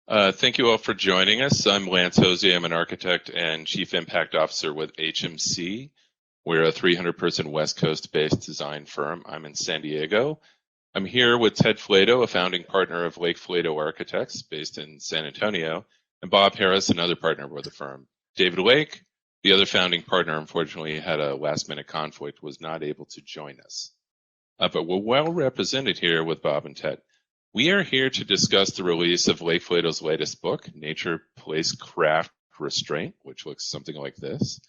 Thank you all for joining us. I'm Lance Hosey. I'm an architect and chief impact officer with HMC. We're a 300-person West Coast-based design firm. I'm in San Diego. I'm here with Ted Flato, a founding partner of LakeFlato Architects based in San Antonio, and Bob Harris, another partner with the firm. David Lake, the other founding partner, unfortunately had a last-minute conflict, was not able to join us. But we're well represented here with Bob and Ted. We are here to discuss the release of LakeFlato's latest book, Nature, Place, Craft, Restraint, which looks something like this,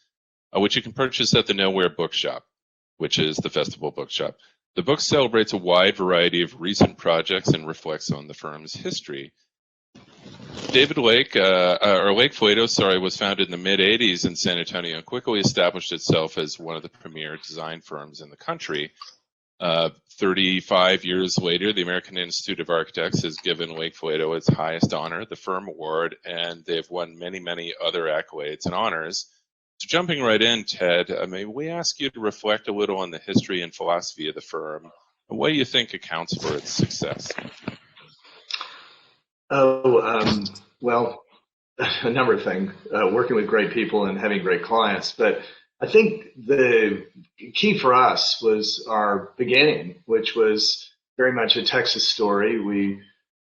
which you can purchase at the Nowhere Bookshop, which is the festival bookshop. The book celebrates a wide variety of recent projects and reflects on the firm's history. David Lake, or LakeFlato, was founded in the mid-'80s in San Antonio and quickly established itself as one of the premier design firms in the country. 35 years later, the American Institute of Architects has given LakeFlato its highest honor, the Firm Award, and they've won many, many other accolades and honors. So jumping right in, Ted, may we ask you to reflect a little on the history and philosophy of the firm, and what do you think accounts for its success? Well, a number of things. Working with great people and having great clients, but I think the key for us was our beginning, which was very much a Texas story.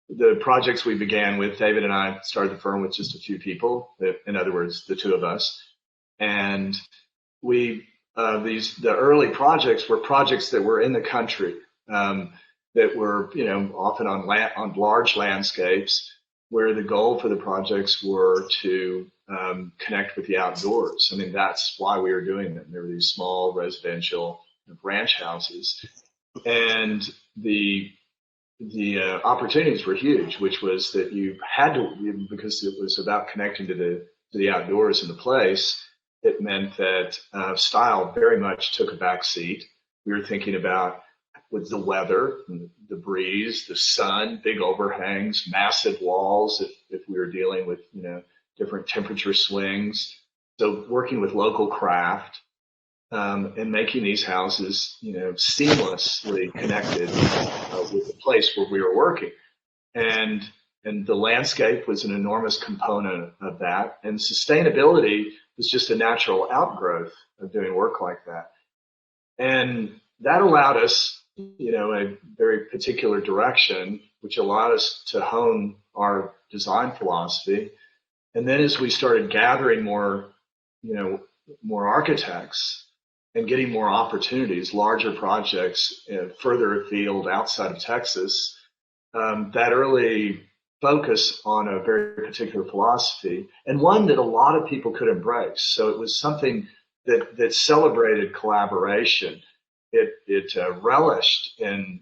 The projects we began with, David and I started the firm with just a few people, in other words, the two of us. And the early projects were projects that were in the country, that were, often on large landscapes, where the goal for the projects were to connect with the outdoors. I mean, that's why we were doing them. There were these small residential ranch houses, and the opportunities were huge, which was that you had to, because it was about connecting to the outdoors in the place. It meant that style very much took a back seat. We were thinking about with the weather, the breeze, the sun, big overhangs, massive walls if we were dealing with, different temperature swings. So working with local craft and making these houses, seamlessly connected with the place where we were working. And the landscape was an enormous component of that. And sustainability was just a natural outgrowth of doing work like that. And that allowed us, a very particular direction, which allowed us to hone our design philosophy. And then as we started gathering more architects and getting more opportunities, larger projects further afield outside of Texas, that early focus on a very particular philosophy, and one that a lot of people could embrace. So it was something that celebrated collaboration. It relished in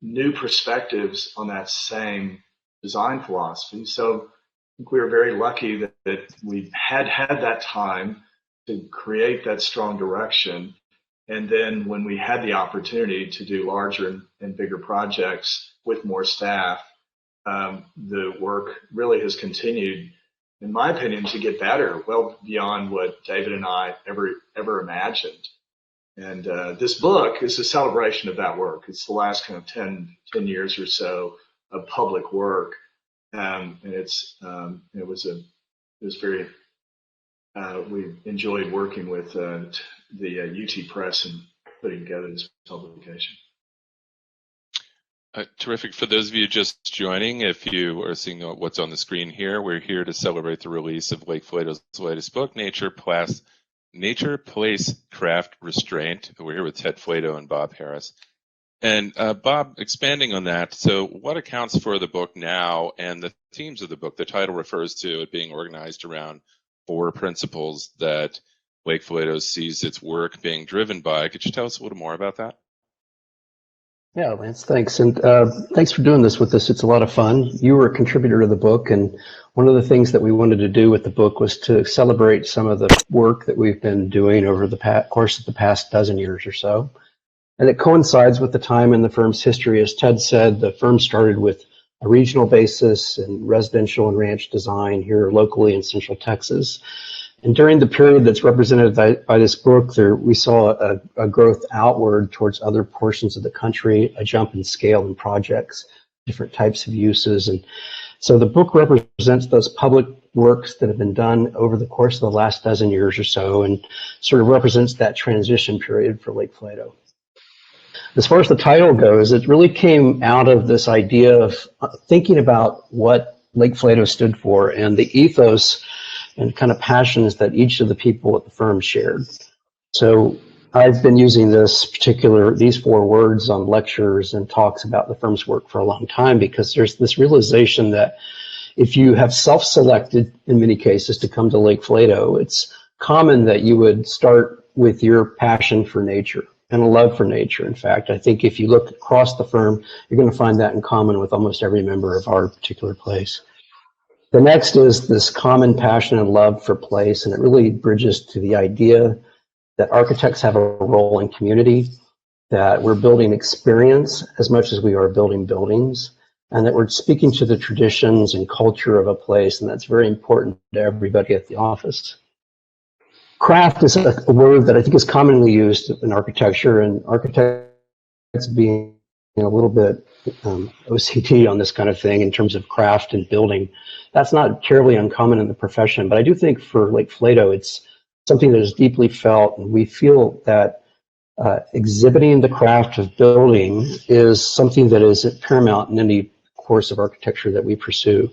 new perspectives on that same design philosophy. So I think we were very lucky that we had that time to create that strong direction. And then when we had the opportunity to do larger and bigger projects with more staff, the work really has continued, in my opinion, to get better, well beyond what David and I ever imagined. And this book is a celebration of that work. It's the last kind of 10 years or so of public work. And it was very, we enjoyed working with the UT Press and putting together this publication. Terrific. For those of you just joining, if you are seeing what's on the screen here, we're here to celebrate the release of LakeFlato's latest book, Nature, Place, Craft, Restraint. We're here with Ted Flato and Bob Harris. And Bob, expanding on that, so what accounts for the book now and the themes of the book? The title refers to it being organized around 4 principles that LakeFlato sees its work being driven by. Could you tell us a little more about that? Yeah, Lance, thanks. And thanks for doing this with us. It's a lot of fun. You were a contributor to the book, and one of the things that we wanted to do with the book was to celebrate some of the work that we've been doing over the course of the past dozen years or so. And it coincides with the time in the firm's history. As Ted said, the firm started with a regional basis in residential and ranch design here locally in Central Texas. And during the period that's represented by this book, we saw a growth outward towards other portions of the country, a jump in scale in projects. different types of uses. And so the book represents those public works that have been done over the course of the last dozen years or so, and sort of represents that transition period for LakeFlato. As far as the title goes, it really came out of this idea of thinking about what LakeFlato stood for and the ethos and kind of passions that each of the people at the firm shared. So I've been using these 4 words on lectures and talks about the firm's work for a long time, because there's this realization that if you have self-selected, in many cases, to come to LakeFlato, it's common that you would start with your passion for nature and a love for nature. In fact, I think if you look across the firm, you're going to find that in common with almost every member of our particular place. The next is this common passion and love for place, and it really bridges to the idea that architects have a role in community, that we're building experience as much as we are building buildings, and that we're speaking to the traditions and culture of a place, and that's very important to everybody at the office. Craft is a word that I think is commonly used in architecture, and architects being a little bit OCD on this kind of thing in terms of craft and building. That's not terribly uncommon in the profession, but I do think for LakeFlato, it's something that is deeply felt, and we feel that exhibiting the craft of building is something that is paramount in any course of architecture that we pursue.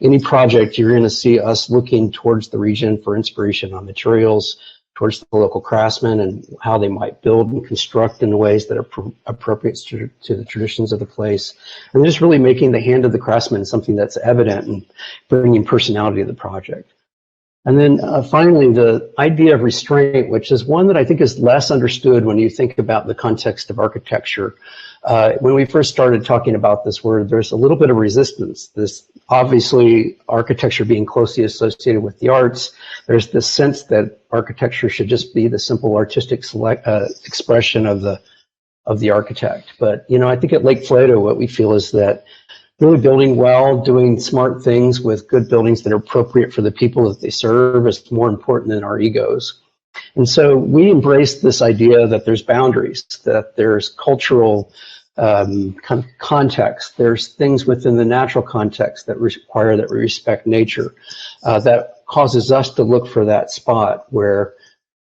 Any project, you're going to see us looking towards the region for inspiration on materials, towards the local craftsmen and how they might build and construct in ways that are appropriate to the traditions of the place. And just really making the hand of the craftsman something that's evident and bringing personality to the project. And then finally, the idea of restraint, which is one that I think is less understood when you think about the context of architecture. When we first started talking about this word, there's a little bit of resistance. This obviously, architecture being closely associated with the arts, there's this sense that architecture should just be the simple artistic expression of the architect. But I think at LakeFlato, what we feel is that really building well, doing smart things with good buildings that are appropriate for the people that they serve is more important than our egos. And so we embrace this idea that there's boundaries, that there's cultural kind of context, there's things within the natural context that require that we respect nature, that causes us to look for that spot where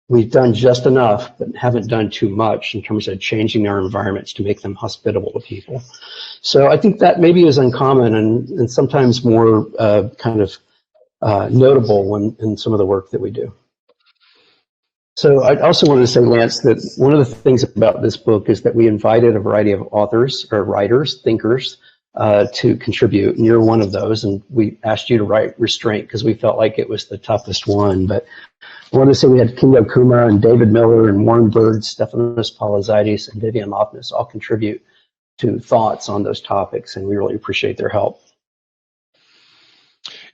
we've done just enough, but haven't done too much in terms of changing our environments to make them hospitable to people. So I think that maybe is uncommon and sometimes more kind of notable in some of the work that we do. So I also wanted to say, Lance, that one of the things about this book is that we invited a variety of authors or writers, thinkers, to contribute, and you're one of those, and we asked you to write Restraint because we felt like it was the toughest one. But I want to say we had Kingo Kuma and David Miller and Warren Bird, Stefanos Palazides, and Vivian Lofness all contribute to thoughts on those topics, and we really appreciate their help.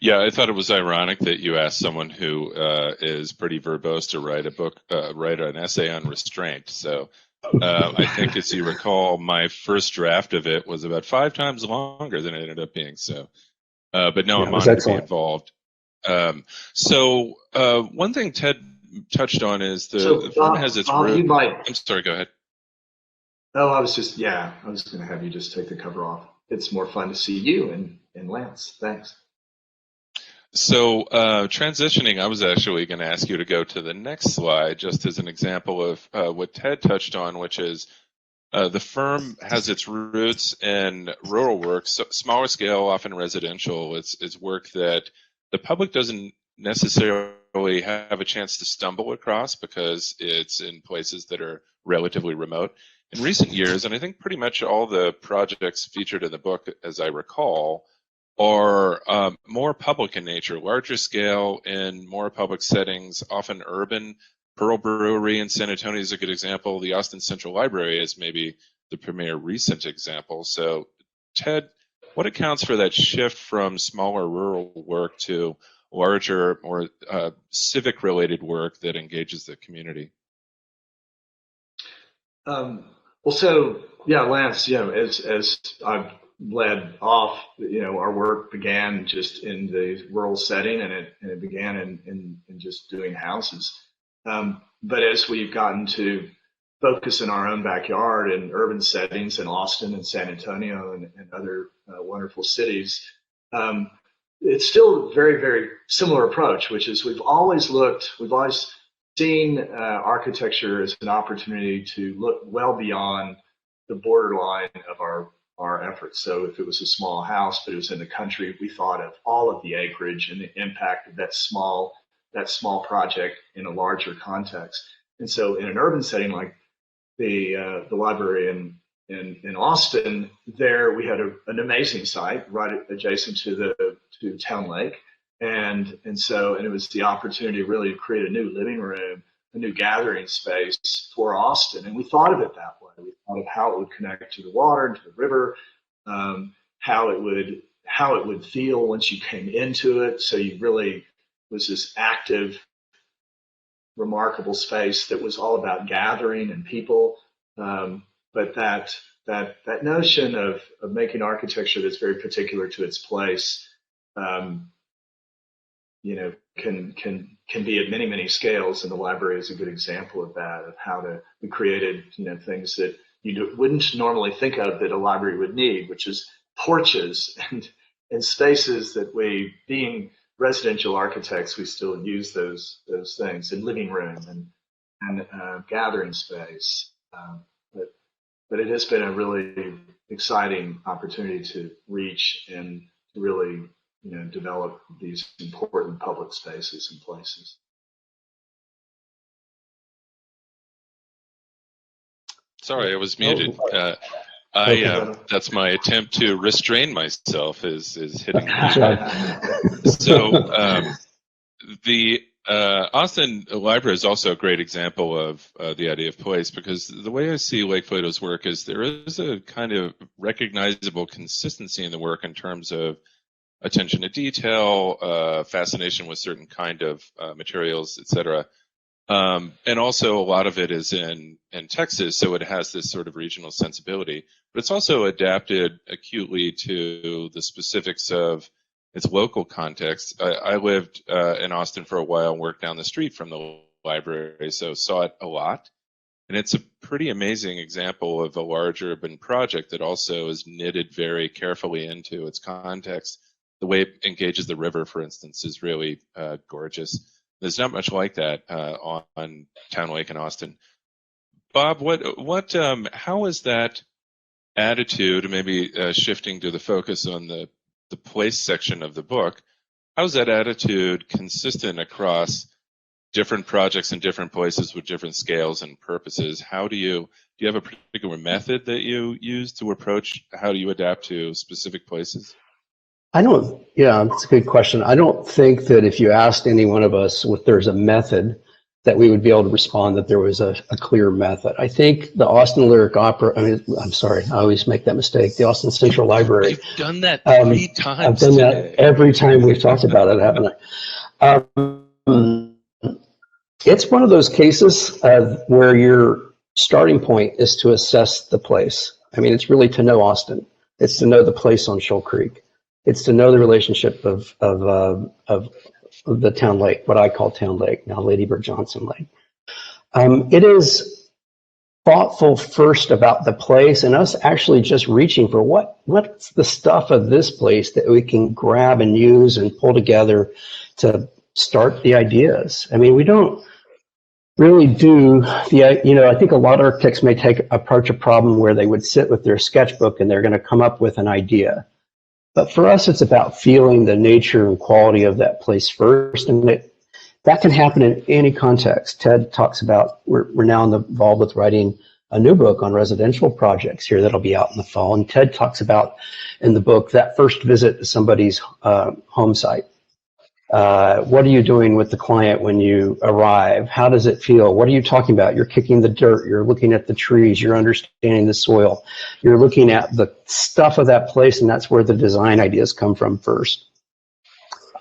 Yeah, I thought it was ironic that you asked someone who is pretty verbose to write a book, write an essay on restraint. So I think, as you recall, my first draft of it was about 5 times longer than it ended up being. So, but no, I'm honored to be involved. So one thing Ted touched on is the firm has its root. I'm sorry, go ahead. Oh, I was going to have you just take the cover off. It's more fun to see you and Lance. Thanks. So transitioning, I was actually going to ask you to go to the next slide just as an example of what Ted touched on, which is the firm has its roots in rural work, so smaller scale, often residential. It's work that the public doesn't necessarily have a chance to stumble across because it's in places that are relatively remote. In recent years, and I think pretty much all the projects featured in the book, as I recall, are more public in nature, larger scale in more public settings, often urban. Pearl Brewery in San Antonio is a good example. The Austin Central Library is maybe the premier recent example. So, Ted, what accounts for that shift from smaller rural work to larger, more civic-related work that engages the community? Well, so yeah, Lance, as I've led off, our work began just in the rural setting, and it began in just doing houses. But as we've gotten to focus in our own backyard in urban settings in Austin and San Antonio and other wonderful cities, it's still a very, very similar approach, which is we've always seen architecture as an opportunity to look well beyond the borderline of our efforts. So if it was a small house, but it was in the country, we thought of all of the acreage and the impact of that small project in a larger context. And so in an urban setting like the library in Austin, there we had an amazing site right adjacent to Town Lake, and it was the opportunity really to create a new living room, a new gathering space for Austin, and we thought of it that way. We thought of how it would connect to the water and to the river, how it would feel once you came into it. So you really was this active, remarkable space that was all about gathering and people. But that notion of making architecture that's very particular to its place, can be at many scales, and the library is a good example of that. Of how we created things that you wouldn't normally think of that a library would need, which is porches and spaces that we, being residential architects, we still use those things in living room and gathering space. But it has been a really exciting opportunity to reach and to really develop these important public spaces and places. Sorry, I was muted. That's my attempt to restrain myself is hitting me. So the Austin Library is also a great example of the idea of place, because the way I see LakeFlato's work is there is a kind of recognizable consistency in the work in terms of attention to detail, fascination with certain kind of materials, etc. And also a lot of it is in Texas, so it has this sort of regional sensibility, but it's also adapted acutely to the specifics of its local context. I lived in Austin for a while and worked down the street from the library, so saw it a lot. And it's a pretty amazing example of a large urban project that also is knitted very carefully into its context. The way it engages the river, for instance, is really gorgeous. There's not much like that on Town Lake in Austin. Bob, how is that attitude, maybe shifting to the focus on the place section of the book, how is that attitude consistent across different projects in different places with different scales and purposes? Do you have a particular method that you use to approach how do you adapt to specific places? Yeah, that's a good question. I don't think that if you asked any one of us if there's a method that we would be able to respond that there was a clear method. I think the Austin Lyric Opera, I'm sorry, I always make that mistake, the Austin Central Library. You've done that 3 times I've done today. that every time we've talked about it, haven't I? It's one of those cases where your starting point is to assess the place. I mean, it's really to know Austin. It's to know the place on Shoal Creek. It's to know the relationship of the Town Lake, what I call Town Lake, now Lady Bird Johnson Lake. It is thoughtful first about the place and us actually just reaching for what's the stuff of this place that we can grab and use and pull together to start the ideas. I mean, we don't really do I think a lot of architects may approach a problem where they would sit with their sketchbook and they're going to come up with an idea. But for us, it's about feeling the nature and quality of that place first, and that can happen in any context. Ted talks about, we're now involved with writing a new book on residential projects here that'll be out in the fall, and Ted talks about in the book that first visit to somebody's home site. What are you doing with the client when you arrive? How does it feel? What are you talking about? You're kicking the dirt. You're looking at the trees. You're understanding the soil. You're looking at the stuff of that place, and that's where the design ideas come from first.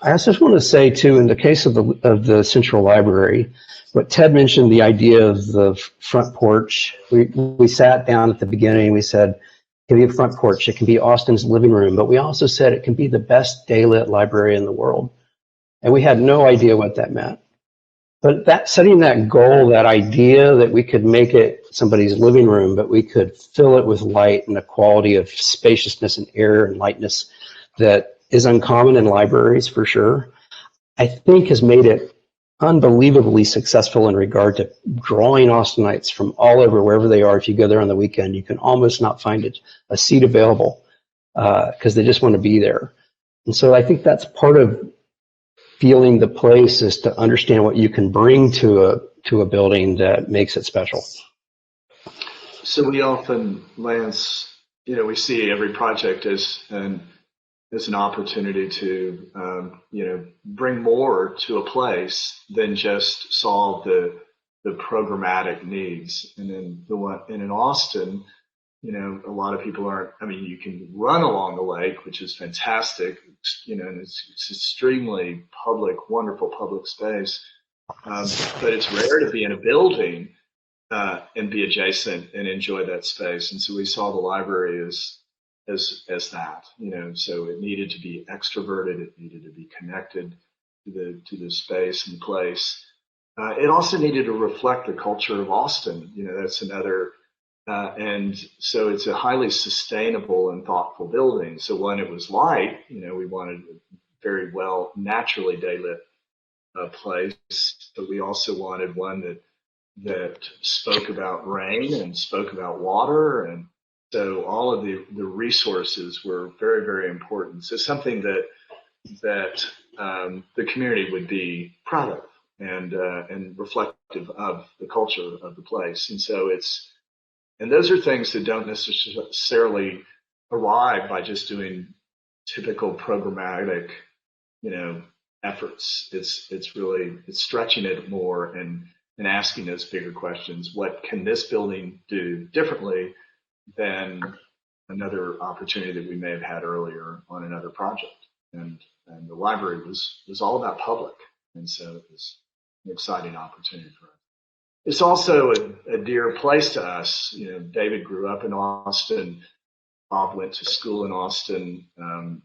I just want to say, too, in the case of the Central Library, what Ted mentioned, the idea of the front porch, we sat down at the beginning. We said, it can be a front porch. It can be Austin's living room. But we also said it can be the best daylit library in the world. And we had no idea what that meant. But setting that goal, that idea that we could make it somebody's living room, but we could fill it with light and a quality of spaciousness and air and lightness that is uncommon in libraries for sure. I think has made it unbelievably successful in regard to drawing Austinites from all over, wherever they are. If you go there on the weekend, you can almost not find a seat available because they just want to be there. And so I think that's part of feeling the place, is to understand what you can bring to a building that makes it special. So we often, Lance, we see every project as an opportunity to, bring more to a place than just solve the programmatic needs. And in Austin, a lot of people aren't. I mean, you can run along the lake, which is fantastic, and it's extremely public, wonderful public space. But it's rare to be in a building and be adjacent and enjoy that space. And so we saw the library as that, so it needed to be extroverted, it needed to be connected to the space and place. It also needed to reflect the culture of Austin. That's another, and so it's a highly sustainable and thoughtful building. So when it was light, we wanted a very well naturally daylit place, but we also wanted one that spoke about rain and spoke about water, and so all of the resources were very, very important. So something that the community would be proud of and reflective of the culture of the place. And so and those are things that don't necessarily arrive by just doing typical programmatic, efforts. It's really stretching it more and asking those bigger questions. What can this building do differently than another opportunity that we may have had earlier on another project? And the library was all about public, and so it was an exciting opportunity for us. It's also a dear place to us. David grew up in Austin. Bob went to school in Austin.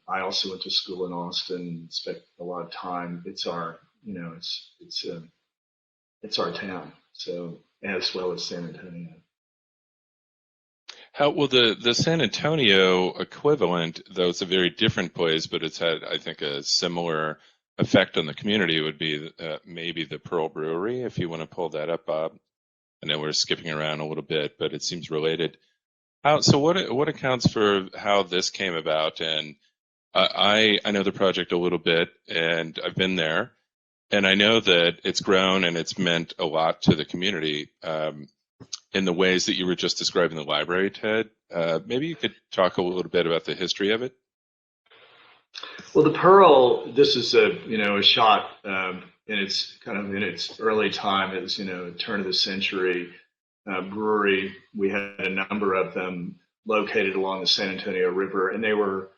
I also went to school in Austin. Spent a lot of time. It's our, it's our town. So, as well as San Antonio. How will the San Antonio equivalent, though it's a very different place, but it's had, I think, a similar effect on the community, would be maybe the Pearl Brewery, if you want to pull that up, Bob. I know we're skipping around a little bit, but it seems related. So what accounts for how this came about? And I know the project a little bit, and I've been there, and I know that it's grown and it's meant a lot to the community in the ways that you were just describing the library, Ted. Maybe you could talk a little bit about the history of it. Well, the Pearl, this is a shot in its kind of in its early time. It was turn of the century brewery. We had a number of them located along the San Antonio River, and they were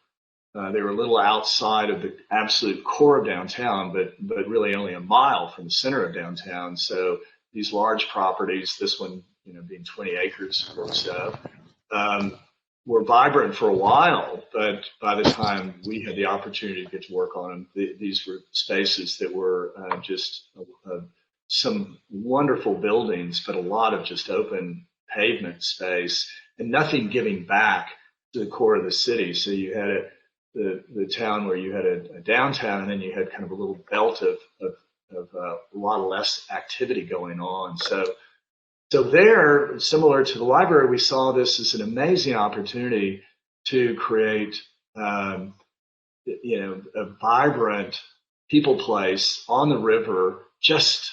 a little outside of the absolute core of downtown, but really only a mile from the center of downtown. So these large properties, this one being 20 acres or so, were vibrant for a while, but by the time we had the opportunity to get to work on them, these were spaces that were just some wonderful buildings, but a lot of just open pavement space and nothing giving back to the core of the city. So you had the town where you had a downtown, and then you had kind of a little belt of a lot less activity going on. So there, similar to the library, we saw this as an amazing opportunity to create, a vibrant people place on the river, just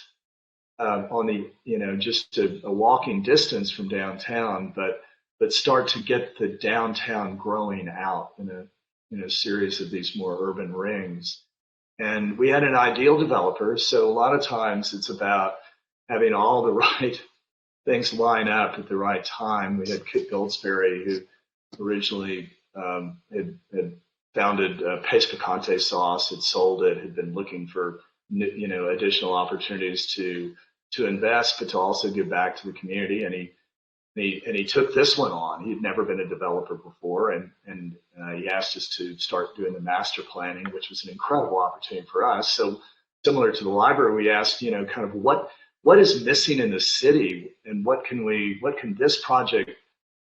on the, just a walking distance from downtown, but start to get the downtown growing out in a series of these more urban rings. And we had an ideal developer, so a lot of times it's about having all the right things line up at the right time. We had Kit Goldsberry, who originally had founded Pace Picante Sauce, had sold it, had been looking for additional opportunities to invest, but to also give back to the community. And he took this one on. He'd never been a developer before, and he asked us to start doing the master planning, which was an incredible opportunity for us. So similar to the library, we asked, kind of what what is missing in the city, and what can this project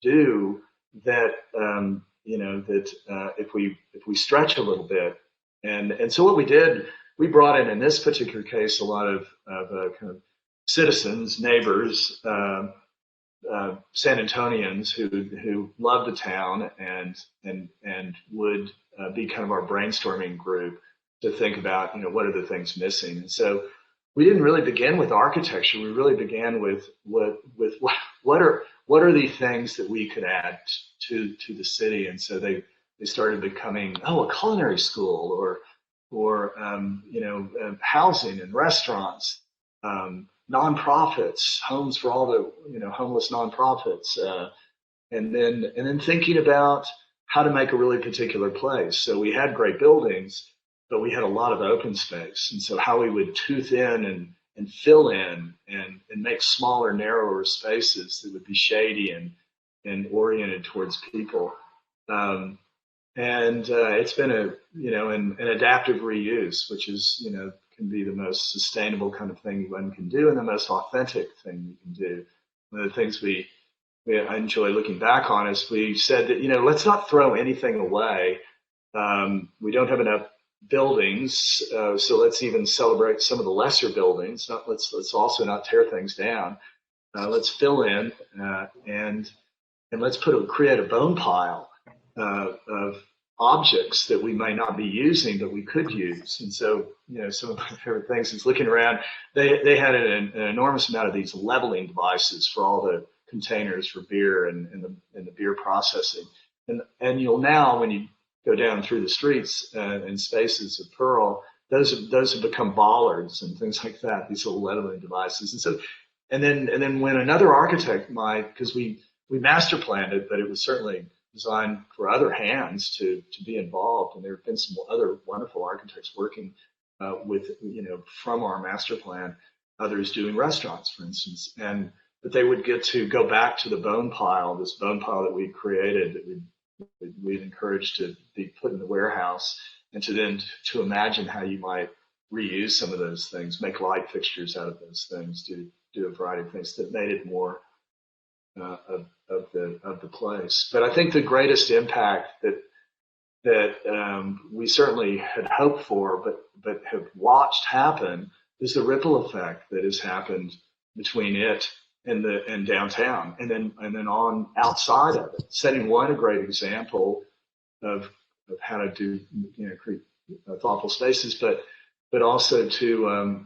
do that if we stretch a little bit, and so what we did, we brought in this particular case a lot of kind of citizens, neighbors, San Antonians who love the town and would be kind of our brainstorming group to think about what are the things missing. And so we didn't really begin with architecture. We really began with what are the things that we could add to the city. And so they started becoming a culinary school or housing and restaurants, nonprofits, homes for all the homeless nonprofits, and then thinking about how to make a really particular place. So we had great buildings, but we had a lot of open space, and so how we would tooth in and fill in and make smaller, narrower spaces that would be shady and oriented towards people. It's been an adaptive reuse, which is can be the most sustainable kind of thing one can do and the most authentic thing you can do. One of the things I enjoy looking back on is we said that let's not throw anything away. We don't have enough buildings, so let's even celebrate some of the lesser buildings. Let's also not tear things down. Let's fill in and let's create a bone pile of objects that we might not be using but we could use. And so some of my favorite things is looking around. They had an enormous amount of these leveling devices for all the containers for beer and the beer processing. And you'll now, when you go down through the streets and spaces of Pearl, those have become bollards and things like that, these little leveling devices. And so and then when another architect because we master planned it, but it was certainly designed for other hands to be involved, and there have been some other wonderful architects working with from our master plan, others doing restaurants, for instance, but they would get to go back to the this bone pile that we created, that we'd encouraged to be put in the warehouse, and to imagine how you might reuse some of those things, make light fixtures out of those things, do a variety of things that made it more of the place. But I think the greatest impact that we certainly had hoped for, but have watched happen, is the ripple effect that has happened between it and downtown, and then on outside of it, setting a great example of how to do create thoughtful spaces, but also to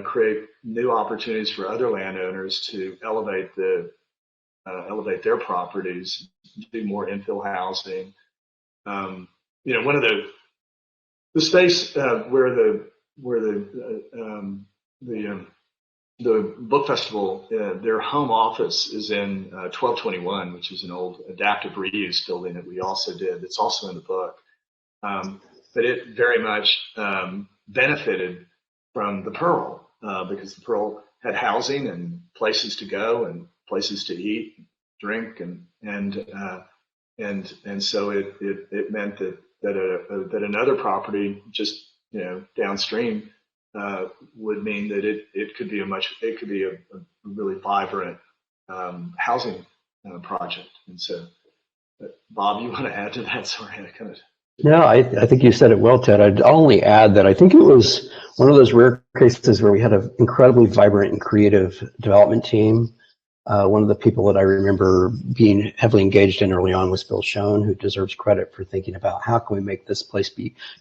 create new opportunities for other landowners to elevate their properties, do more infill housing. One of the space where the book festival, their home office is in 1221, which is an old adaptive reuse building that we also did. It's also in the book, but it very much benefited from the Pearl because the Pearl had housing and places to go and places to eat, drink, and so it meant that another property just downstream would mean that it could be a really vibrant housing project. And so, Bob, you want to add to that? Sorry, I kind of. No, I think you said it well, Ted. I'd only add that I think it was one of those rare cases where we had an incredibly vibrant and creative development team. One of the people that I remember being heavily engaged in early on was Bill Schoen, who deserves credit for thinking about how can we make this place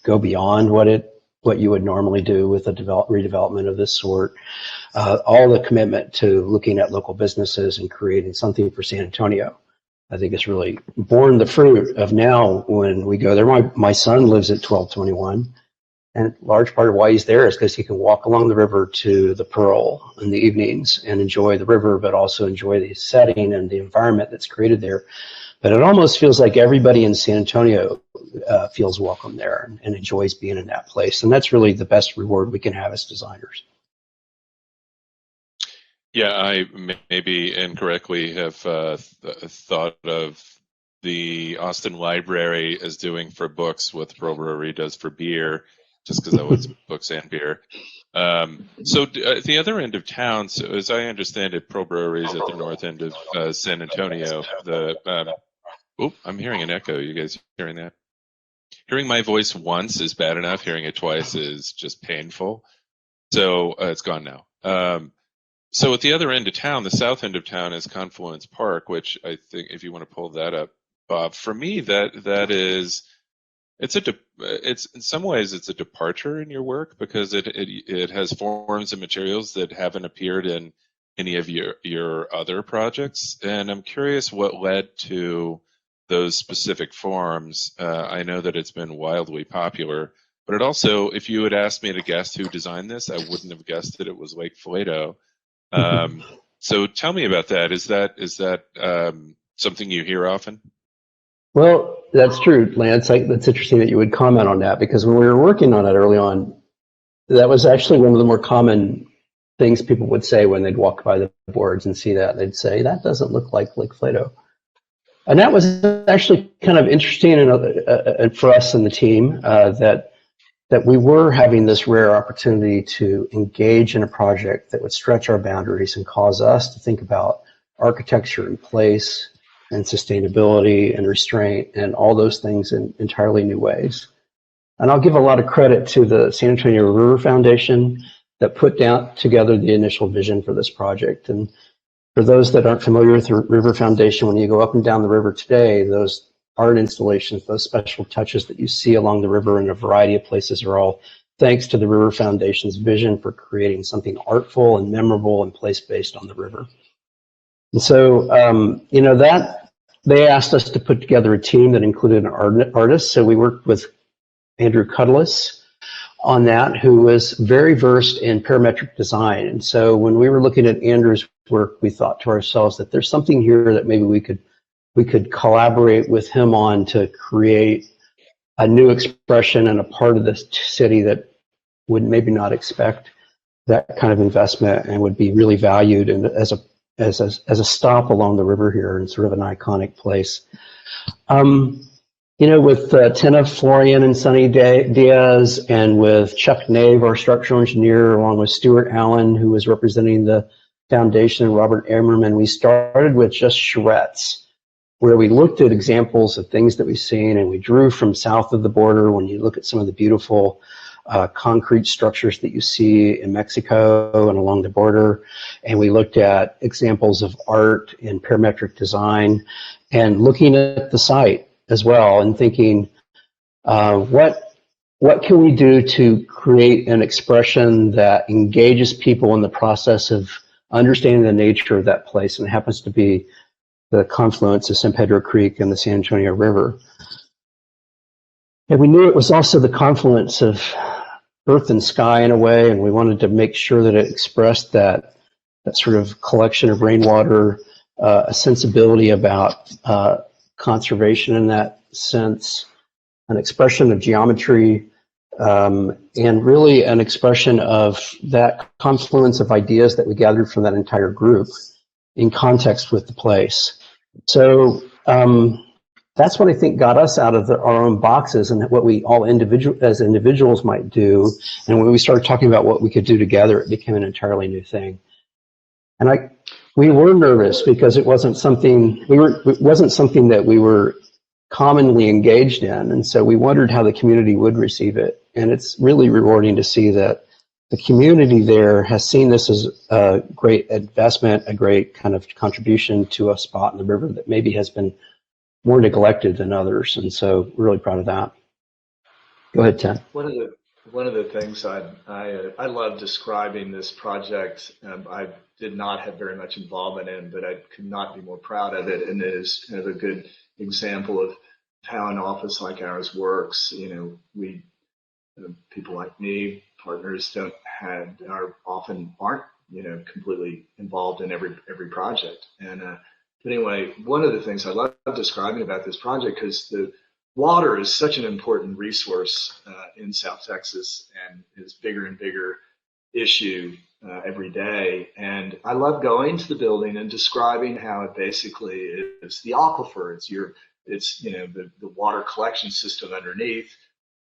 go beyond what you would normally do with a redevelopment of this sort. All the commitment to looking at local businesses and creating something for San Antonio, I think it's really borne the fruit of now when we go there. My son lives at 1221, and large part of why he's there is because he can walk along the river to the Pearl in the evenings and enjoy the river, but also enjoy the setting and the environment that's created there. But it almost feels like everybody in San Antonio feels welcome there and enjoys being in that place. And that's really the best reward we can have as designers. Yeah, I maybe incorrectly have thought of the Austin Library as doing for books what Brewery does for beer, just because that was books and beer. At the other end of town, so as I understand it, Brewery is at the north end of San Antonio. I'm hearing an echo. You guys hearing that? Hearing my voice once is bad enough. Hearing it twice is just painful. So it's gone now. So at the other end of town, the south end of town, is Confluence Park, which I think, if you want to pull that up, Bob, for me that is, it's in some ways it's a departure in your work, because it has forms and materials that haven't appeared in any of your other projects, and I'm curious what led to those specific forms. I know that it's been wildly popular, but it also, if you had asked me to guess who designed this, I wouldn't have guessed that it was LakeFlato. So tell me about that. Is that something you hear often? Well, that's true, Lance. That's interesting that you would comment on that, because when we were working on it early on, that was actually one of the more common things people would say when they'd walk by the boards and see that. They'd say, that doesn't look like LakeFlato. And that was actually kind of interesting and for us and the team, that we were having this rare opportunity to engage in a project that would stretch our boundaries and cause us to think about architecture and place and sustainability and restraint and all those things in entirely new ways. And I'll give a lot of credit to the San Antonio River Foundation that put together the initial vision for this project. And for those that aren't familiar with the River Foundation, when you go up and down the river today, those art installations, those special touches that you see along the river in a variety of places are all thanks to the River Foundation's vision for creating something artful and memorable and place-based on the river. And so, that they asked us to put together a team that included an artist. So we worked with Andrew Cudless on that, who was very versed in parametric design. And so when we were looking at Andrew's work, we thought to ourselves that there's something here that maybe we could collaborate with him on to create a new expression and a part of this city that would maybe not expect that kind of investment and would be really valued and as a stop along the river here and sort of an iconic place. With Tina Florian and Sunny Diaz, and with Chuck Nave, our structural engineer, along with Stuart Allen, who was representing the foundation, and Robert Emmerman, we started with just charrettes, where we looked at examples of things that we've seen, and we drew from south of the border. When you look at some of the beautiful concrete structures that you see in Mexico and along the border, and we looked at examples of art in parametric design, and looking at the site as well, and thinking, what can we do to create an expression that engages people in the process of understanding the nature of that place, and it happens to be the confluence of San Pedro Creek and the San Antonio River. And we knew it was also the confluence of earth and sky in a way, and we wanted to make sure that it expressed that sort of collection of rainwater, a sensibility about conservation in that sense, an expression of geometry, and really an expression of that confluence of ideas that we gathered from that entire group in context with the place. So that's what I think got us out of our own boxes, and what we all as individuals might do. And when we started talking about what we could do together, it became an entirely new thing. And we were nervous because it wasn't something that we were commonly engaged in, and so we wondered how the community would receive it. And it's really rewarding to see that the community there has seen this as a great investment, a great kind of contribution to a spot in the river that maybe has been more neglected than others. And so we're really proud of that. Go ahead, Ted. One of the things I love describing this project, I did not have very much involvement in, but I could not be more proud of it. And it is kind of a good example of how an office like ours works. We people like me, partners, often aren't completely involved in every project. And but anyway, one of the things I love describing about this project, because the water is such an important resource in South Texas, and is bigger and bigger issue every day. And I love going to the building and describing how it basically is the aquifer. It's the water collection system underneath,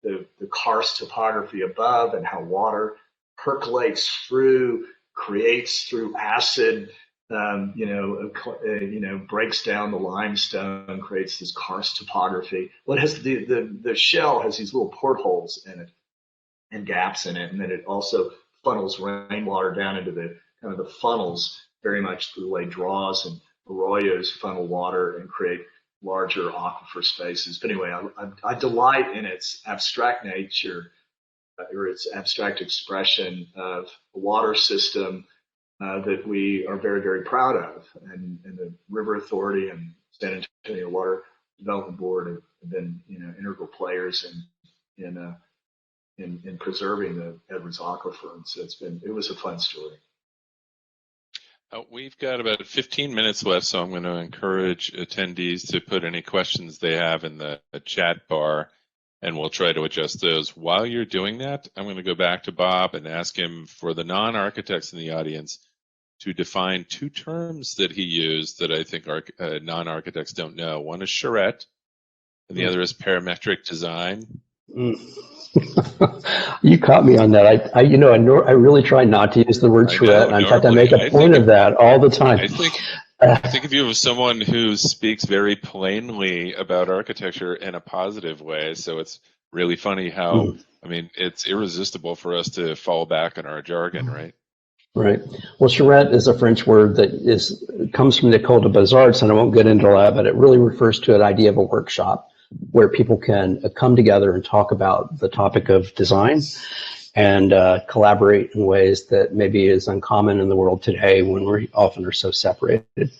the karst topography above, and how water percolates through, creates through acid, breaks down the limestone, creates this karst topography. Well, it has the shell has these little portholes in it and gaps in it, and then it also funnels rainwater down into the kind of the funnels, very much the way draws and arroyos funnel water and create larger aquifer spaces. But anyway, I delight in its abstract nature, or its abstract expression of a water system that we are very, very proud of. And the River Authority and San Antonio Water Development Board have been, integral players in preserving the Edwards Aquifer. And so it was a fun story. We've got about 15 minutes left, so I'm going to encourage attendees to put any questions they have in the chat bar, and we'll try to adjust those. While you're doing that, I'm going to go back to Bob and ask him, for the non-architects in the audience, to define two terms that he used that I think non-architects don't know. One is charrette, and the other is parametric design. You caught me on that. I really try not to use the word charrette. In fact, I make a point of that all the time. I think if you have someone who speaks very plainly about architecture in a positive way, so it's really funny how, it's irresistible for us to fall back on our jargon, right? Right. Well, charrette is a French word that comes from the École des Beaux-Arts, and I won't get into that, but it really refers to an idea of a workshop where people can come together and talk about the topic of design and collaborate in ways that maybe is uncommon in the world today when we often are so separated.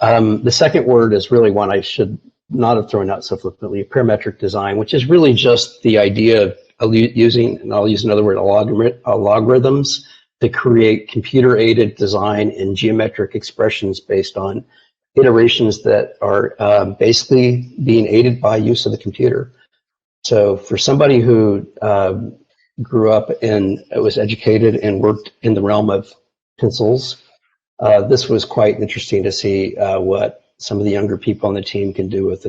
The second word is really one I should not have thrown out so flippantly, parametric design, which is really just the idea of using, and I'll use another word, logarithms to create computer-aided design and geometric expressions based on iterations that are basically being aided by use of the computer. So for somebody who grew up and was educated and worked in the realm of pencils, this was quite interesting to see what some of the younger people on the team can do with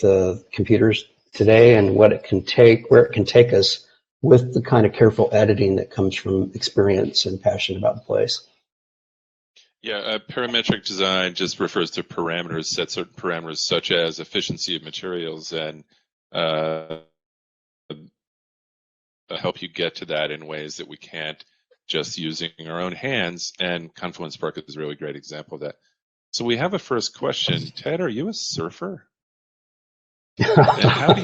the computers today, and what it can take, where it can take us with the kind of careful editing that comes from experience and passion about the place. Yeah, parametric design just refers to parameters, set certain parameters such as efficiency of materials, and help you get to that in ways that we can't just using our own hands. And Confluence Park is a really great example of that. So we have a first question. Ted, are you a surfer? And how do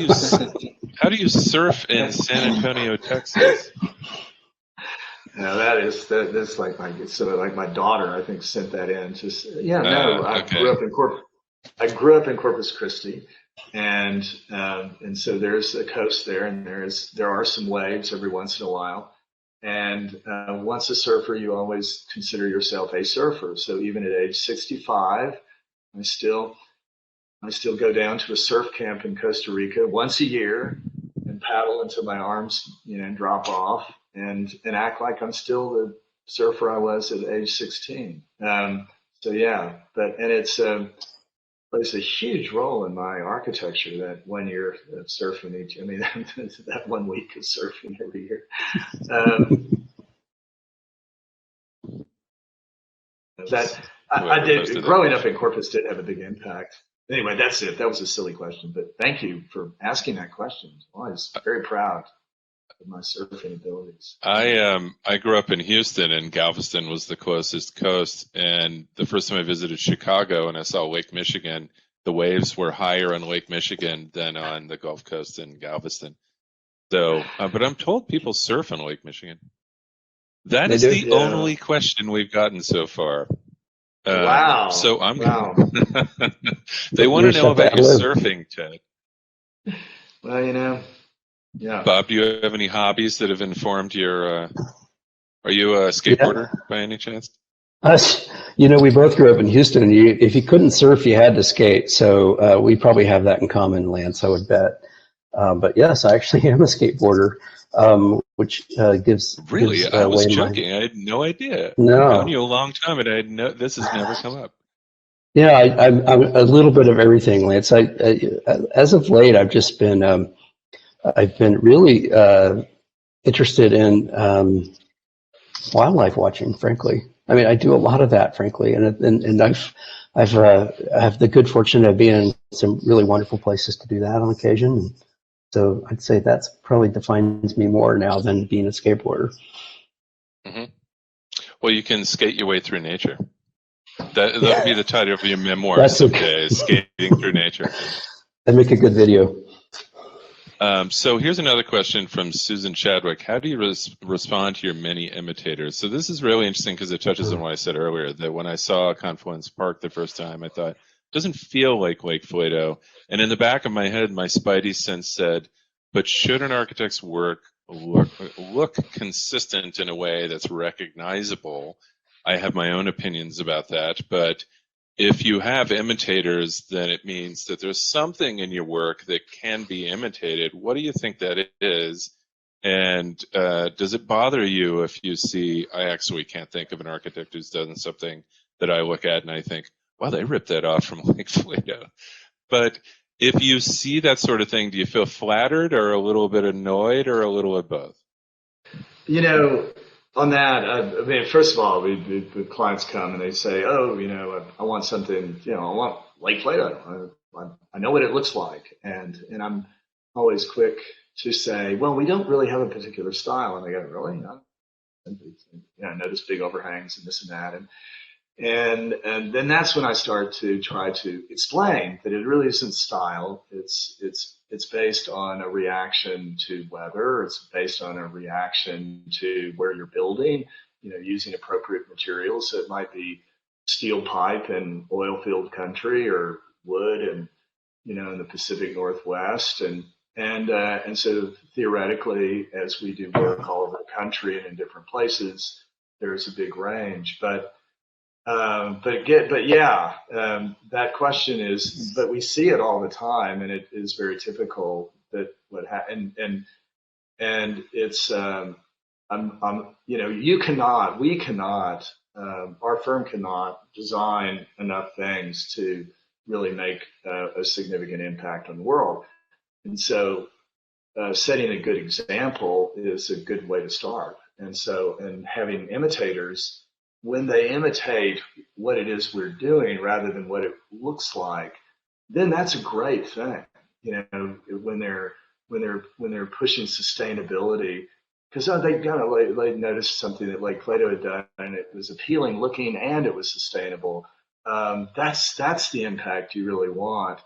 you surf in San Antonio, Texas? No, that's like my daughter, I think, sent that in. I grew up in Corpus Christi, and so there's a coast there, and there are some waves every once in a while. And once a surfer, you always consider yourself a surfer. So even at age 65, I still go down to a surf camp in Costa Rica once a year and paddle until my arms, drop off, and act like I'm still the surfer I was at age 16. So yeah, it plays a huge role in my architecture, that 1 year of surfing that 1 week of surfing every year. I did, growing up in Corpus did have a big impact. Anyway, that's it. That was a silly question, but thank you for asking that question. I was very proud of my surfing abilities. I grew up in Houston, and Galveston was the closest coast. And the first time I visited Chicago and I saw Lake Michigan, the waves were higher on Lake Michigan than on the Gulf Coast in Galveston. So, but I'm told people surf on Lake Michigan. That is the only question we've gotten so far. Wow. So they want to know about your surfing, Ted. Well, yeah. Bob, do you have any hobbies that have informed your, are you a skateboarder by any chance? Us, we both grew up in Houston, and if you couldn't surf, you had to skate. So we probably have that in common, Lance, I would bet. But yes, I actually am a skateboarder, which gives. Really? Gives, I was joking. I had no idea. No. I've known you a long time, and this has never come up. Yeah, I'm a little bit of everything, Lance. As of late, I've been really interested in wildlife watching, frankly. I mean, I do a lot of that, frankly, and I have the good fortune of being in some really wonderful places to do that on occasion. So I'd say that's probably defines me more now than being a skateboarder. Mm-hmm. Well, you can skate your way through nature. That'll be the title of your memoir someday, Skating Through Nature. That'd make a good video. So here's another question from Susan Chadwick. How do you respond to your many imitators? So this is really interesting because it touches on what I said earlier, that when I saw Confluence Park the first time, I thought, it doesn't feel like LakeFlato. And in the back of my head, my spidey sense said, but should an architect's work look consistent in a way that's recognizable? I have my own opinions about that, but if you have imitators, then it means that there's something in your work that can be imitated. What do you think that is? And does it bother you if you see, I actually can't think of an architect who's done something that I look at and I think, wow, they ripped that off from LakeFlato. But if you see that sort of thing, do you feel flattered or a little bit annoyed or a little of both? You know, on that, I mean, first of all, the clients come and they say, oh, you know, I want something, you know, I want LakeFlato. I know what it looks like. And I'm always quick to say, well, we don't really have a particular style. And they go, really? No. I notice big overhangs and this and that. And then that's when I start to try to explain that it really isn't style. It's based on a reaction to weather. It's based on a reaction to where you're building, you know, using appropriate materials. So it might be steel pipe in oil field country or wood and, you know, in the Pacific Northwest. And so theoretically, as we do work all over the country and in different places, there's a big range. But that question is, but we see it all the time, and it is very typical that and it's, you know, we cannot, our firm cannot design enough things to really make a significant impact on the world. And so setting a good example is a good way to start. And having imitators, when they imitate what it is we're doing rather than what it looks like, then that's a great thing. You know, when they're pushing sustainability, because they kind of they noticed something that LakeFlato had done, and it was appealing looking and it was sustainable. That's the impact you really want.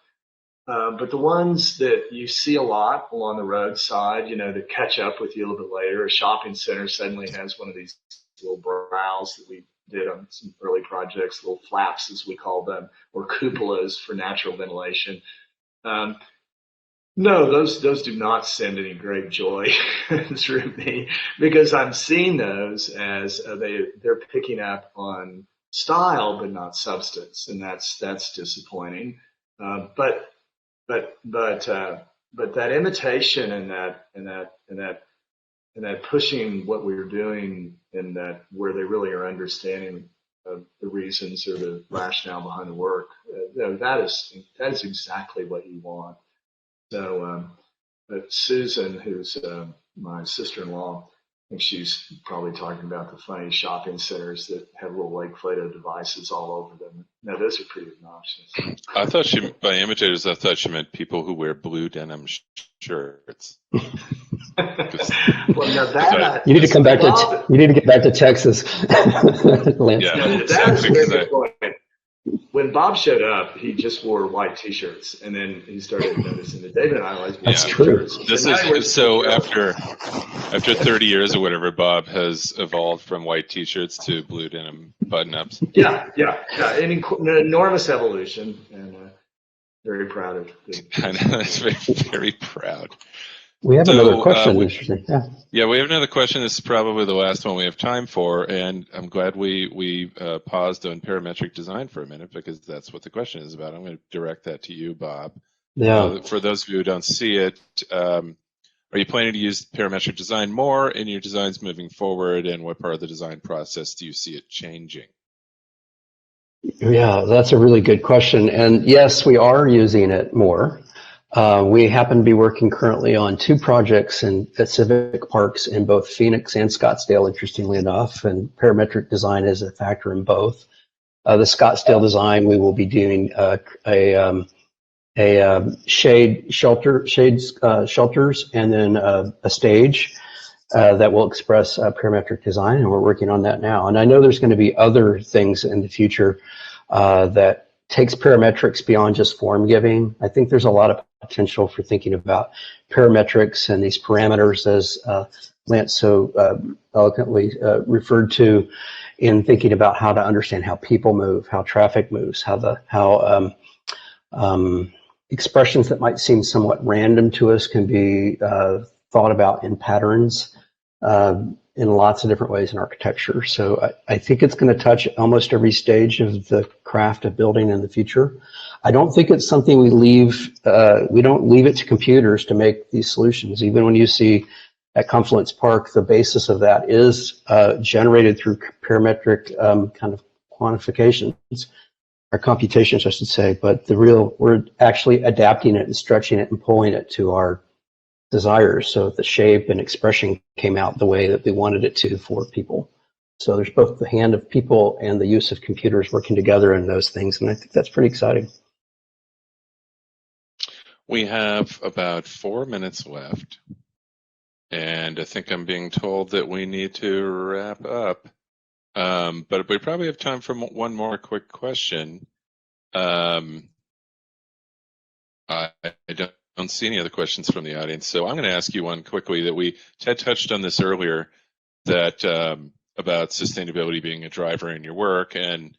But the ones that you see a lot along the roadside, you know, that catch up with you a little bit later, a shopping center suddenly has one of these little brows that we did on some early projects, little flaps as we call them, or cupolas for natural ventilation. No, those do not send any great joy through me, because I'm seeing those as they're picking up on style but not substance, and that's disappointing. But that imitation and that pushing what we're doing, and that where they really are understanding the reasons or the rationale behind the work, that is exactly what you want. So, but Susan, who's my sister-in-law, I think she's probably talking about the funny shopping centers that have little LakeFlato devices all over them. No, those are pretty obnoxious. I thought by imitators, I thought she meant people who wear blue denim shirts. Well, now you need to come back to you need to get back to Texas. Lance. Yeah, exactly. When Bob showed up, he just wore white T-shirts, and then he started noticing that David and I always wear T-shirts. This is so after 30 years or whatever, Bob has evolved from white T-shirts to blue denim button-ups. Yeah, an enormous evolution, and very proud of it. I know, that's very, very proud. We have another question. Yeah, we have another question. This is probably the last one we have time for, and I'm glad we paused on parametric design for a minute, because that's what the question is about. I'm going to direct that to you, Bob. Yeah. For those of you who don't see it, are you planning to use parametric design more in your designs moving forward, and what part of the design process do you see it changing? Yeah, that's a really good question. And yes, we are using it more. We happen to be working currently on 2 projects at civic parks in both Phoenix and Scottsdale, interestingly enough, and parametric design is a factor in both. The Scottsdale design, we will be doing shelters, and then a stage that will express parametric design, and we're working on that now. And I know there's going to be other things in the future that takes parametrics beyond just form giving. I think there's a lot of potential for thinking about parametrics and these parameters, as Lance so eloquently referred to, in thinking about how to understand how people move, how traffic moves, how expressions that might seem somewhat random to us can be thought about in patterns in lots of different ways in architecture. So I think it's going to touch almost every stage of the craft of building in the future. I don't think it's something we don't leave it to computers to make these solutions. Even when you see at Confluence Park, the basis of that is generated through parametric kind of quantifications, or computations, I should say, but we're actually adapting it and stretching it and pulling it to our desires, so the shape and expression came out the way that we wanted it to for people. So there's both the hand of people and the use of computers working together in those things, and I think that's pretty exciting. We have about 4 minutes left, and I think I'm being told that we need to wrap up. But we probably have time for one more quick question. I don't see any other questions from the audience, so I'm going to ask you one quickly that Ted touched on this earlier, that about sustainability being a driver in your work, and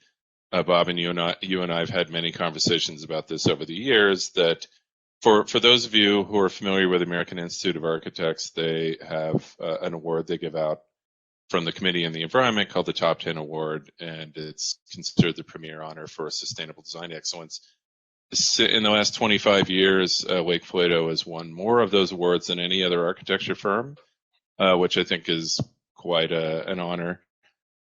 Bob and you and I have had many conversations about this over the years. That for those of you who are familiar with the American Institute of Architects, they have an award they give out from the Committee on the Environment called the Top 10 Award, and it's considered the premier honor for sustainable design excellence. In the last 25 years, LakeFlato has won more of those awards than any other architecture firm, which I think is quite an honor.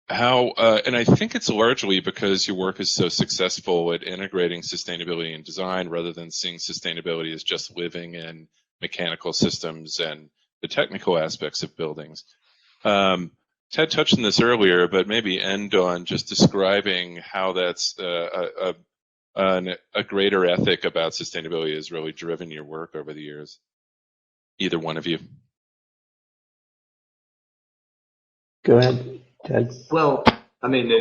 And I think it's largely because your work is so successful at integrating sustainability in design, rather than seeing sustainability as just living in mechanical systems and the technical aspects of buildings. Ted touched on this earlier, but maybe end on just describing how that's a greater ethic about sustainability has really driven your work over the years. Either one of you. Go ahead, Ted. Well, I mean,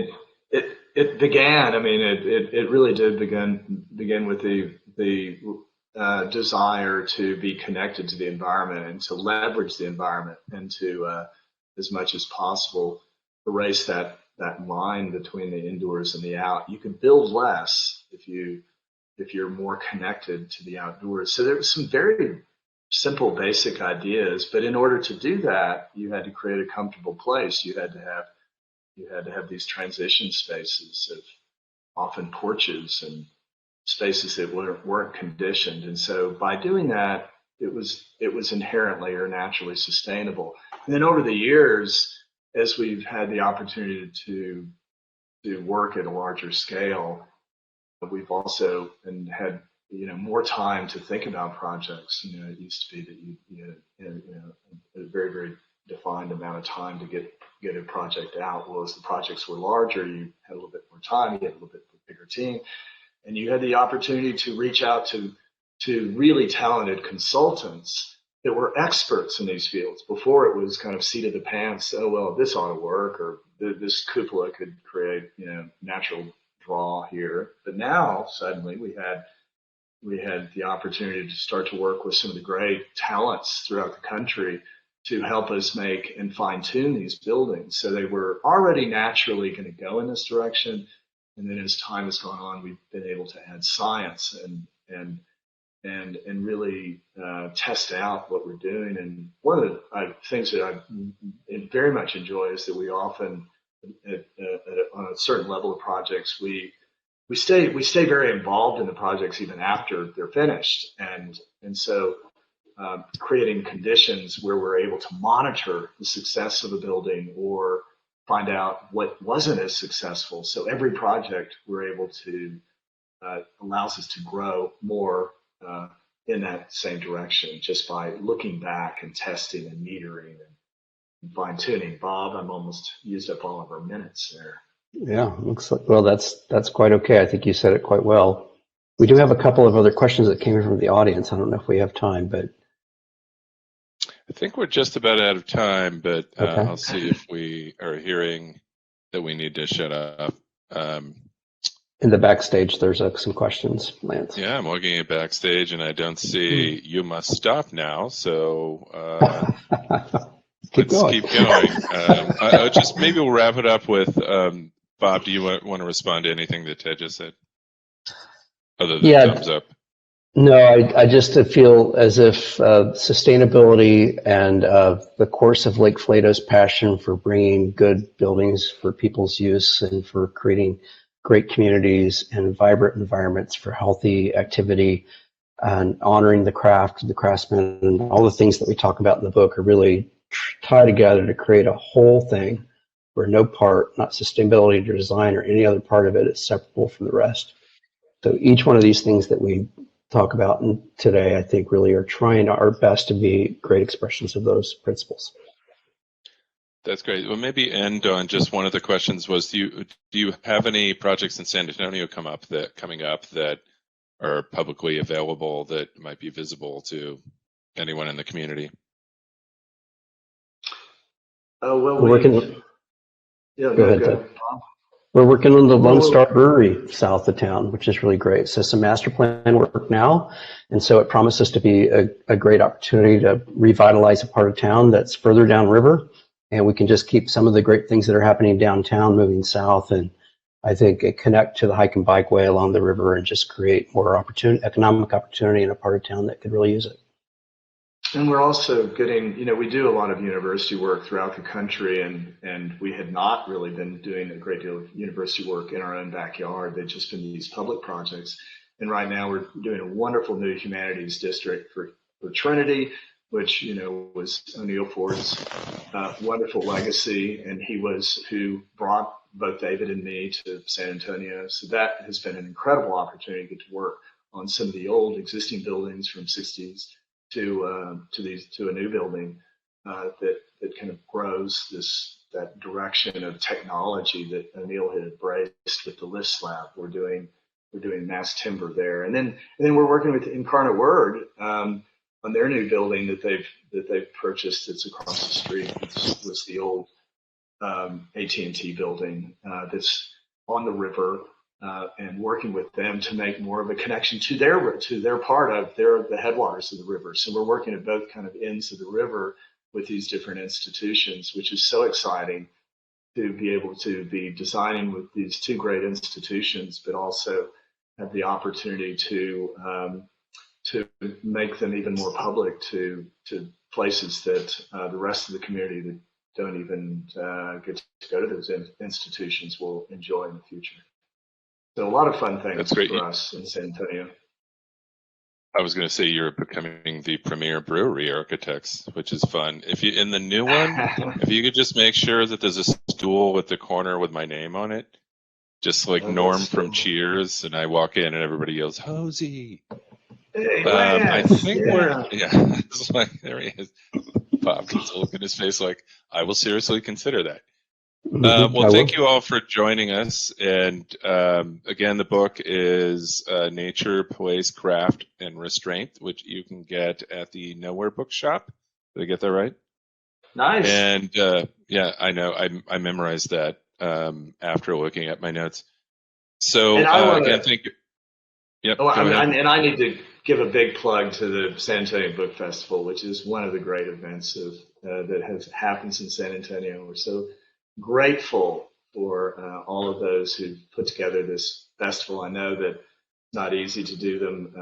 it began. I mean, it really did begin with the desire to be connected to the environment and to leverage the environment, and to as much as possible erase that line between the indoors and the out. You can build less if you're more connected to the outdoors. So there was some very simple, basic ideas, but in order to do that, you had to create a comfortable place. You had to have these transition spaces of often porches and spaces that weren't conditioned. And so by doing that, it was inherently or naturally sustainable. And then over the years, as we've had the opportunity to work at a larger scale, we've also had more time to think about projects. It used to be that you had a very, very defined amount of time to get a project out. Well, as the projects were larger, you had a little bit more time, you had a little bit bigger team, and you had the opportunity to reach out to really talented consultants that were experts in these fields. Before, it was kind of seat of the pants. Oh, well, this ought to work, or this cupola could create natural draw here. But now suddenly we had the opportunity to start to work with some of the great talents throughout the country to help us make and fine tune these buildings. So they were already naturally going to go in this direction. And then as time has gone on, we've been able to add science and really test out what we're doing. And one of the things that I very much enjoy is that we often, on a certain level of projects, we stay very involved in the projects even after they're finished, and so creating conditions where we're able to monitor the success of a building or find out what wasn't as successful. So every project we're able to allows us to grow more in that same direction just by looking back and testing and metering and fine tuning. Bob, I'm almost used up all of our minutes there. Yeah, looks like, well, that's quite okay. I think you said it quite well. We do have a couple of other questions that came in from the audience. I don't know if we have time, but I think we're just about out of time, but okay. I'll see if we are hearing that we need to shut up. In the backstage, there's some questions, Lance. Yeah, I'm looking at backstage and I don't see you must stop now. So let's keep going. Just maybe we'll wrap it up with Bob. Do you want to respond to anything that Ted just said? Other than thumbs up. No, I just feel as if sustainability and the course of LakeFlato's passion for bringing good buildings for people's use and for creating great communities and vibrant environments for healthy activity and honoring the craft, the craftsmen, and all the things that we talk about in the book are really tied together to create a whole thing where no part, not sustainability or design or any other part of it, is separable from the rest. So each one of these things that we talk about today, I think, really are trying our best to be great expressions of those principles. That's great. Well, maybe end on just one of the questions was, do you have any projects in San Antonio coming up that are publicly available that might be visible to anyone in the community? Well, we're working. Yeah, go ahead. We're working on the Lone Star Brewery south of town, which is really great. So some master plan work now, and so it promises to be a great opportunity to revitalize a part of town that's further downriver, and we can just keep some of the great things that are happening downtown moving south, and I think connect to the hike and bike way along the river and just create more economic opportunity in a part of town that could really use it. And we're also getting, we do a lot of university work throughout the country, and we had not really been doing a great deal of university work in our own backyard. They've just been these public projects. And right now we're doing a wonderful new humanities district for Trinity, which, was O'Neill Ford's wonderful legacy. And he was who brought both David and me to San Antonio. So that has been an incredible opportunity to get to work on some of the old existing buildings from 60s. To a new building that kind of grows that direction of technology that O'Neill had embraced with the lift slab. We're doing mass timber there, and then we're working with Incarnate Word on their new building that they've purchased. It's across the street. It was the old AT&T building that's on the river. And working with them to make more of a connection to their part of the headwaters of the river. So we're working at both kind of ends of the river with these different institutions, which is so exciting to be able to be designing with these two great institutions, but also have the opportunity to make them even more public to places that the rest of the community that don't even get to go to those institutions will enjoy in the future. So a lot of fun things for us in San Antonio. I was going to say you're becoming the premier brewery architects, which is fun. If you in the new one, if you could just make sure that there's a stool with the corner with my name on it, just like Norm from Cheers, and I walk in and everybody yells "Hosey." Hey, I think it's like there he is. Bob gets a look in his face like, I will seriously consider that. Well, thank you all for joining us. And again, the book is Nature, Place, Craft, and Restraint, which you can get at the Nowhere Bookshop. Did I get that right? Nice. And I know I memorized that after looking at my notes. So again, thank you. Yep. And I need to give a big plug to the San Antonio Book Festival, which is one of the great events that has happened in San Antonio. We're so grateful for all of those who put together this festival. I know that it's not easy to do them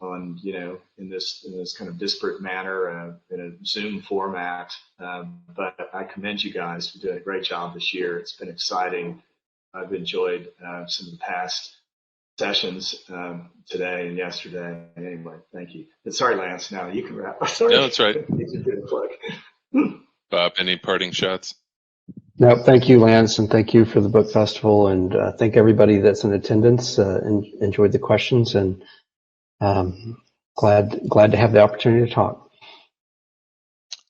on in this kind of disparate manner in a Zoom format, but I commend you guys for doing a great job this year. It's been exciting. I've enjoyed some of the past sessions today and yesterday. Anyway, thank you. But sorry, Lance. Now you can wrap. Sorry. No, that's right. It's a good plug. Bob, any parting shots? No, thank you, Lance, and thank you for the book festival, and thank everybody that's in attendance and enjoyed the questions. And glad to have the opportunity to talk.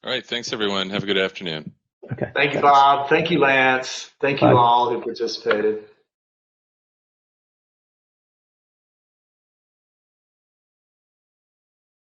All right. Thanks, everyone. Have a good afternoon. Okay. Thank you, thanks. Bob. Thank you, Lance. Thank you Bye. all who participated.